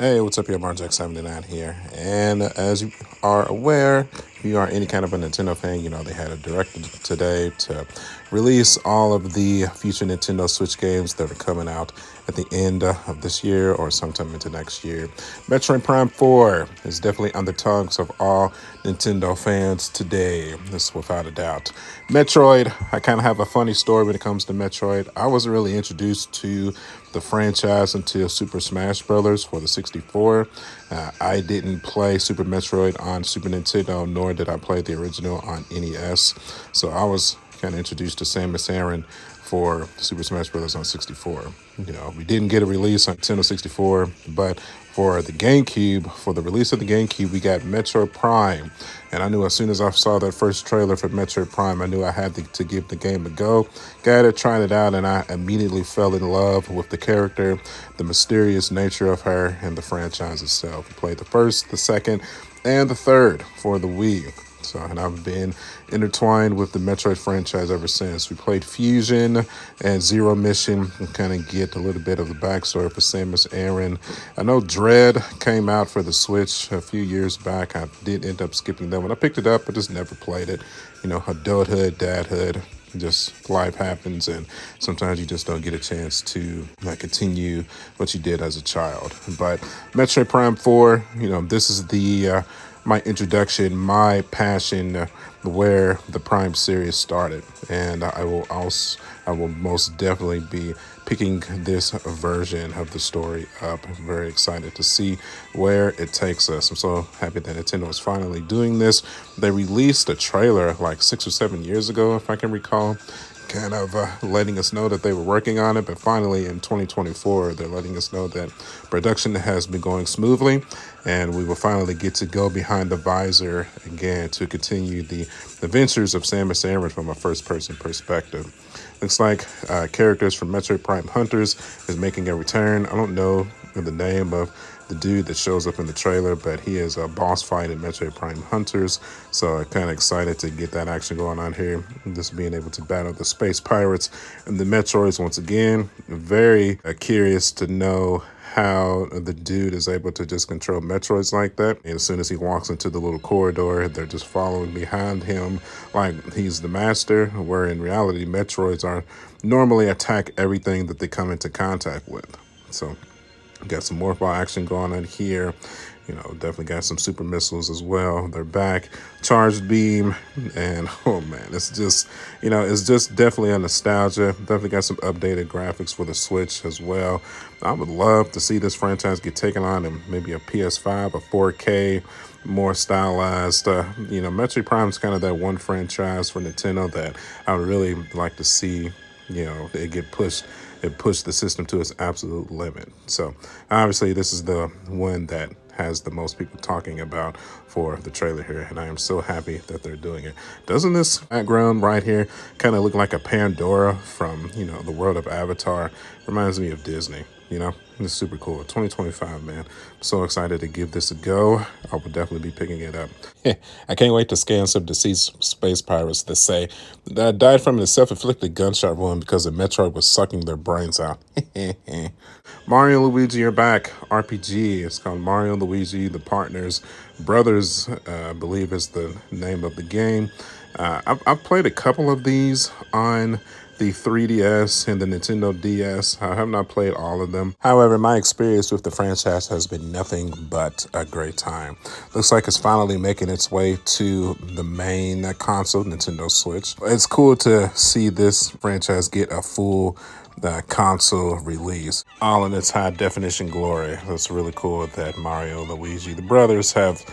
Hey, what's up here? Marjack79 here. And as you are aware, if you are any kind of a Nintendo fan, you know they had a direct today to release all of the future Nintendo Switch games that are coming out at the end of this year or sometime into next year. Metroid Prime 4 is definitely on the tongues of all Nintendo fans today. This without a doubt. Metroid, I kind of have a funny story when it comes to Metroid. I wasn't really introduced to the franchise until Super Smash Brothers for the 64. I didn't play Super Metroid on Super Nintendo, nor did I play the original on NES. So I was kind of introduced to Samus Aran for Super Smash Bros. On 64. You know, we didn't get a release on Nintendo 64, but for the GameCube, for the release of the GameCube, we got Metroid Prime. And I knew as soon as I saw that first trailer for Metroid Prime, I knew I had to give the game a go. Got it, tried it out, and I immediately fell in love with the character, the mysterious nature of her, and the franchise itself. We played the first, the second, and the third for the Wii. So, and I've been intertwined with the Metroid franchise ever since. We played Fusion and Zero Mission and kind of get a little bit of the backstory for Samus Aran. I know Dread came out for the Switch a few years back. I did end up skipping that one. I picked it up, but just never played it. You know, adulthood, dadhood, just life happens, and sometimes you just don't get a chance to continue what you did as a child. But Metroid Prime 4, you know, this is the my introduction, my passion, where the Prime series started, and I will most definitely be picking this version of the story up. I'm very excited to see where it takes us. I'm so happy that Nintendo is finally doing this. They released a trailer like 6 or 7 years ago, if I can recall, kind of letting us know that they were working on it, but finally in 2024 they're letting us know that production has been going smoothly, and we will finally get to go behind the visor again to continue the adventures of Samus Aran from a first-person perspective. Looks like characters from Metroid Prime Hunters is making a return. I don't know the name of the dude that shows up in the trailer, but he is a boss fight in Metroid Prime Hunters. So I'm kind of excited to get that action going on here. Just being able to battle the space pirates and the Metroids once again. Very curious to know how the dude is able to just control Metroids like that. And as soon as he walks into the little corridor, they're just following behind him like he's the master, where in reality, Metroids are normally attack everything that they come into contact with. So got some Morphle action going on here. You know, definitely got some super missiles as well. They're back. Charged beam. And, oh, man, it's just, you know, it's just definitely a nostalgia. Definitely got some updated graphics for the Switch as well. I would love to see this franchise get taken on in maybe a PS5, a 4K, more stylized. You know, Metroid Prime is kind of that one franchise for Nintendo that I would really like to see, you know, it get pushed. It pushed the system to its absolute limit. So obviously this is the one that has the most people talking about for the trailer here, and I am so happy that they're doing it. Doesn't this background right here kind of look like a Pandora from, you know, the world of Avatar? Reminds me of Disney, you know? It's super cool. 2025, man. I'm so excited to give this a go. I will definitely be picking it up. I can't wait to scan some deceased space pirates that say that died from a self-inflicted gunshot wound because the Metroid was sucking their brains out. Mario and Luigi are back. RPG. It's called Mario and Luigi, The Partners. Brothers, I believe is the name of the game. I've played a couple of these on the 3DS and the Nintendo DS. I have not played all of them. However, my experience with the franchise has been nothing but a great time. Looks like it's finally making its way to the main console, Nintendo Switch. It's cool to see this franchise get a full console release, all in its high definition glory. It's really cool that Mario and Luigi, the brothers, have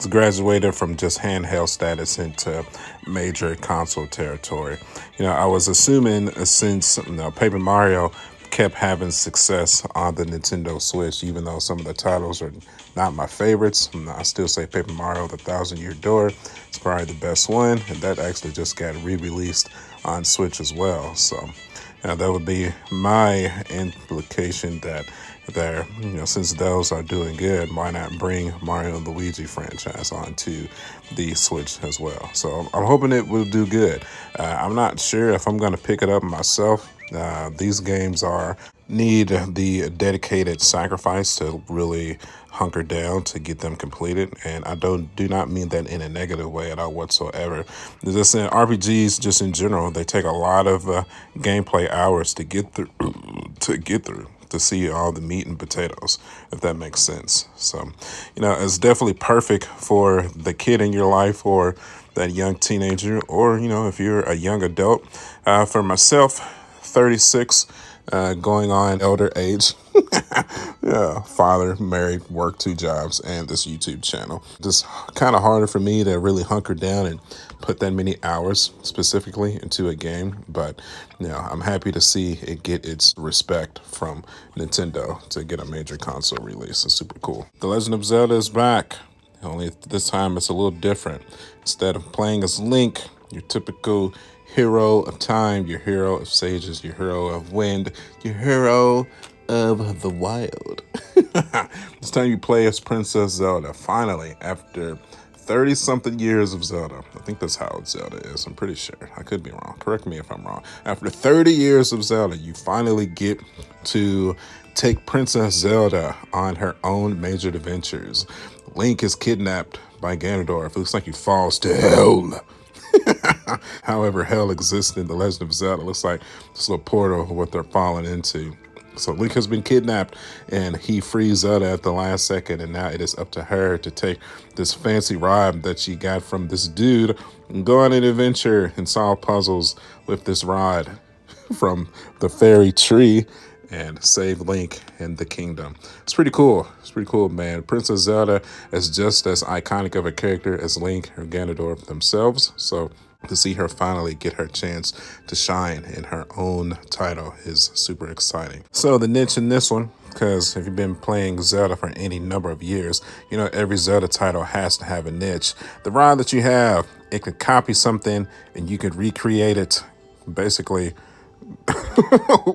graduated from just handheld status into major console territory. You know, I was assuming since Paper Mario kept having success on the Nintendo Switch, even though some of the titles are not my favorites. I still say Paper Mario: The Thousand Year Door is probably the best one, and that actually just got re-released on Switch as well. So that would be my implication that there, you know, since those are doing good, why not bring Mario and Luigi franchise onto the Switch as well? So I'm hoping it will do good. I'm not sure if I'm going to pick it up myself. These games need the dedicated sacrifice to really hunker down to get them completed. And I do not mean that in a negative way at all whatsoever. Just in RPGs, just in general, they take a lot of gameplay hours to get through. To see all the meat and potatoes, if that makes sense. So, it's definitely perfect for the kid in your life or that young teenager, or, if you're a young adult. For myself, 36, going on elder age. Yeah, father, married, work 2 jobs, and this YouTube channel. Just kind of harder for me to really hunker down and put that many hours specifically into a game. But, I'm happy to see it get its respect from Nintendo to get a major console release. It's super cool. The Legend of Zelda is back. Only this time it's a little different. Instead of playing as Link, your typical hero of time, your hero of sages, your hero of wind, your hero of the wild. This time you play as Princess Zelda, finally, after 30 something years of Zelda. I think that's how old Zelda is. I'm pretty sure. I could be wrong. Correct me if I'm wrong. After 30 years of Zelda, you finally get to take Princess Zelda on her own major adventures. Link is kidnapped by Ganondorf. It looks like he falls to hell. However, hell exists in The Legend of Zelda. It looks like this little portal of what they're falling into. So Link has been kidnapped and he frees Zelda at the last second, and now it is up to her to take this fancy ride that she got from this dude and go on an adventure and solve puzzles with this rod from the fairy tree and save Link and the kingdom. It's pretty cool. It's pretty cool, man. Princess Zelda is just as iconic of a character as Link or Ganondorf themselves. So to see her finally get her chance to shine in her own title is super exciting. So the niche in this one, because if you've been playing Zelda for any number of years, every Zelda title has to have a niche. The rod that you have, it could copy something and you could recreate it basically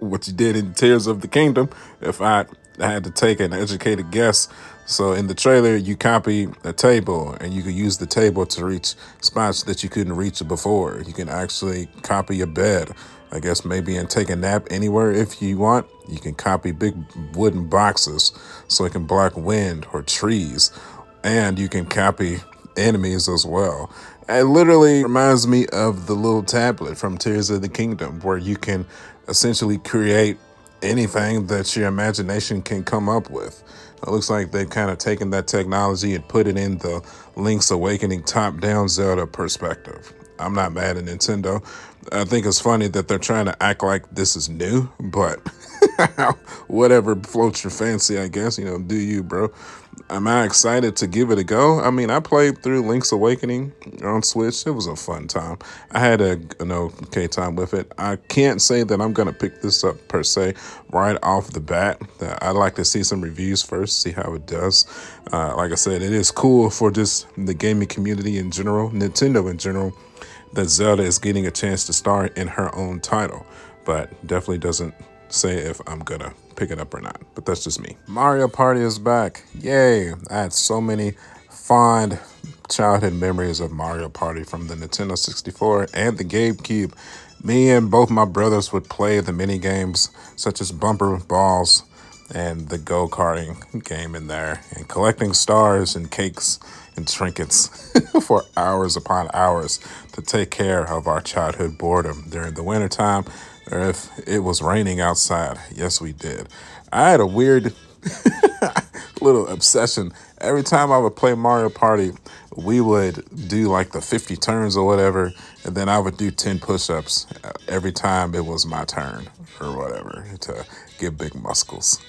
what you did in Tears of the Kingdom. If I had to take an educated guess. So in the trailer, you copy a table and you can use the table to reach spots that you couldn't reach before. You can actually copy a bed, I guess maybe, and take a nap anywhere if you want. You can copy big wooden boxes so it can block wind or trees. And you can copy enemies as well. It literally reminds me of the little tablet from Tears of the Kingdom, where you can essentially create anything that your imagination can come up with. It looks like they've kind of taken that technology and put it in the Link's Awakening top-down Zelda perspective. I'm not mad at Nintendo. I think it's funny that they're trying to act like this is new, but whatever floats your fancy, I guess. Do you, bro? Am I excited to give it a go? I mean, I played through Link's Awakening on Switch. It was a fun time. I had an okay time with it. I can't say that I'm going to pick this up per se right off the bat. I'd like to see some reviews first, see how it does. Like I said, it is cool for just the gaming community in general, Nintendo in general, that Zelda is getting a chance to star in her own title, but definitely doesn't say if I'm gonna pick it up or not. But that's just me. Mario Party is back. Yay. I had so many fond childhood memories of Mario Party from the Nintendo 64 and the GameCube. Me and both my brothers would play the mini games such as Bumper Balls and the go-karting game in there, and collecting stars and cakes and trinkets for hours upon hours to take care of our childhood boredom during the wintertime, or if it was raining outside. Yes, we did. I had a weird little obsession. Every time I would play Mario Party, we would do like the 50 turns or whatever, and then I would do 10 push-ups every time it was my turn or whatever to get big muscles.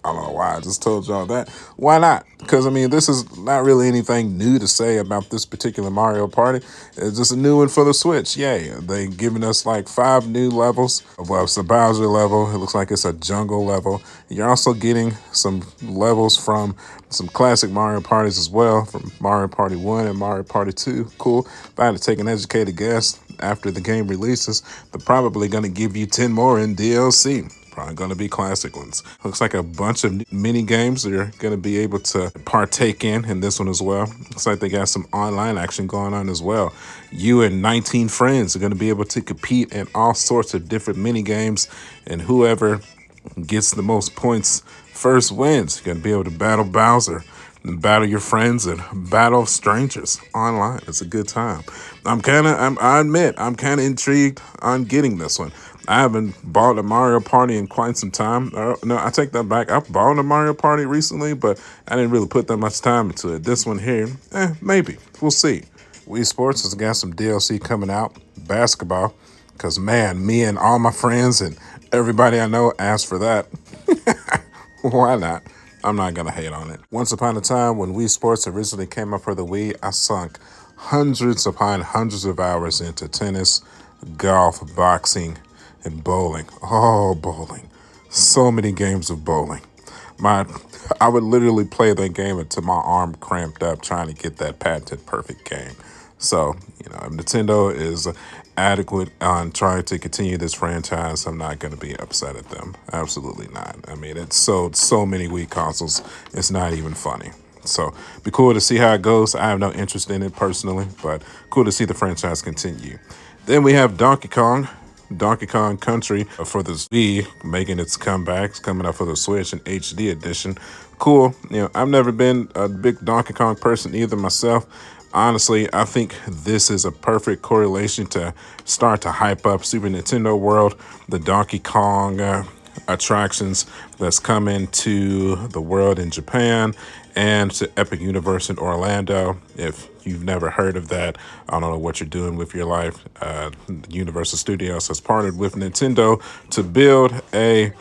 I don't know why I just told y'all that. Why not? Because, I mean, this is not really anything new to say about this particular Mario Party. It's just a new one for the Switch. Yay. They giving us like 5 new levels. Well, it's a Bowser level. It looks like it's a jungle level. You're also getting some levels from some classic Mario Parties as well, from Mario Party 1 and Mario Party 2. Cool. If I had to take an educated guess, after the game releases, they're probably going to give you 10 more in DLC. Probably going to be classic ones. Looks like a bunch of mini games that you're going to be able to partake in this one as well. Looks like they got some online action going on as well. You and 19 friends are going to be able to compete in all sorts of different mini games, and whoever gets the most points first wins. You're gonna be able to battle Bowser, and battle your friends, and battle strangers online. It's a good time. I admit, I'm kind of intrigued on getting this one. I haven't bought a Mario Party in quite some time. No, I take that back. I've bought a Mario Party recently, but I didn't really put that much time into it. This one here, maybe. We'll see. Wii Sports has got some DLC coming out. Basketball. Because, man, me and all my friends and everybody I know asked for that. Why not? I'm not going to hate on it. Once upon a time, when Wii Sports originally came up for the Wii, I sunk hundreds upon hundreds of hours into tennis, golf, boxing, and bowling. Oh, bowling. So many games of bowling. I would literally play that game until my arm cramped up trying to get that patented perfect game. So, if Nintendo is adequate on trying to continue this franchise, I'm not going to be upset at them. Absolutely not. I mean, it's sold so many Wii consoles, it's not even funny. So, be cool to see how it goes. I have no interest in it personally, but cool to see the franchise continue. Then we have Donkey Kong Country for the Wii making its comebacks, coming up for the Switch in HD edition. Cool. I've never been a big Donkey Kong person either myself. Honestly, I think this is a perfect correlation to start to hype up Super Nintendo World, the Donkey Kong attractions that's coming to the world in Japan and to Epic Universe in Orlando. If you've never heard of that, I don't know what you're doing with your life. Universal Studios has partnered with Nintendo to build a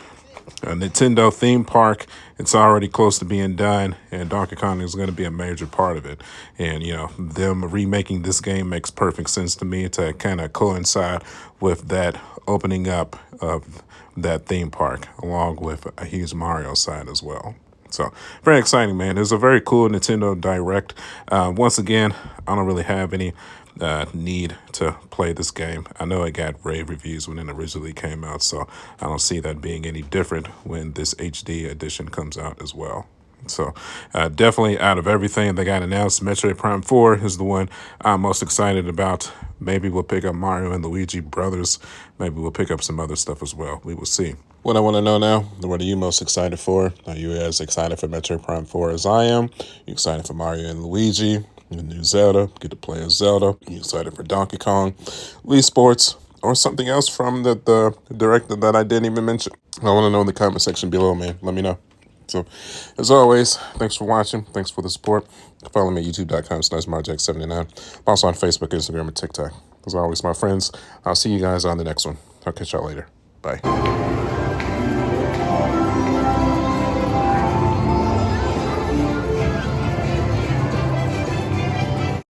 Nintendo theme park. It's already close to being done, and Donkey Kong is going to be a major part of it. And, them remaking this game makes perfect sense to me to kind of coincide with that opening up of that theme park, along with a huge Mario side as well. So, very exciting, man. It's a very cool Nintendo Direct. Once again, I don't really have any need to play this game. I know it got rave reviews when it originally came out, so I don't see that being any different when this HD edition comes out as well. So definitely out of everything that got announced, Metroid Prime 4 is the one I'm most excited about. Maybe we'll pick up Mario and Luigi Brothers. Maybe we'll pick up some other stuff as well. We will see. What I want to know now, what are you most excited for? Are you as excited for Metroid Prime 4 as I am? You excited for Mario and Luigi? The new Zelda, get to play as Zelda. You excited for Donkey Kong, Wii Sports, or something else from the director that I didn't even mention? I want to know in the comment section below, man. Let me know. So, as always, thanks for watching. Thanks for the support. Follow me at youtube.com/marjack79. I'm also on Facebook, Instagram, and TikTok. As always, my friends, I'll see you guys on the next one. I'll catch y'all later. Bye.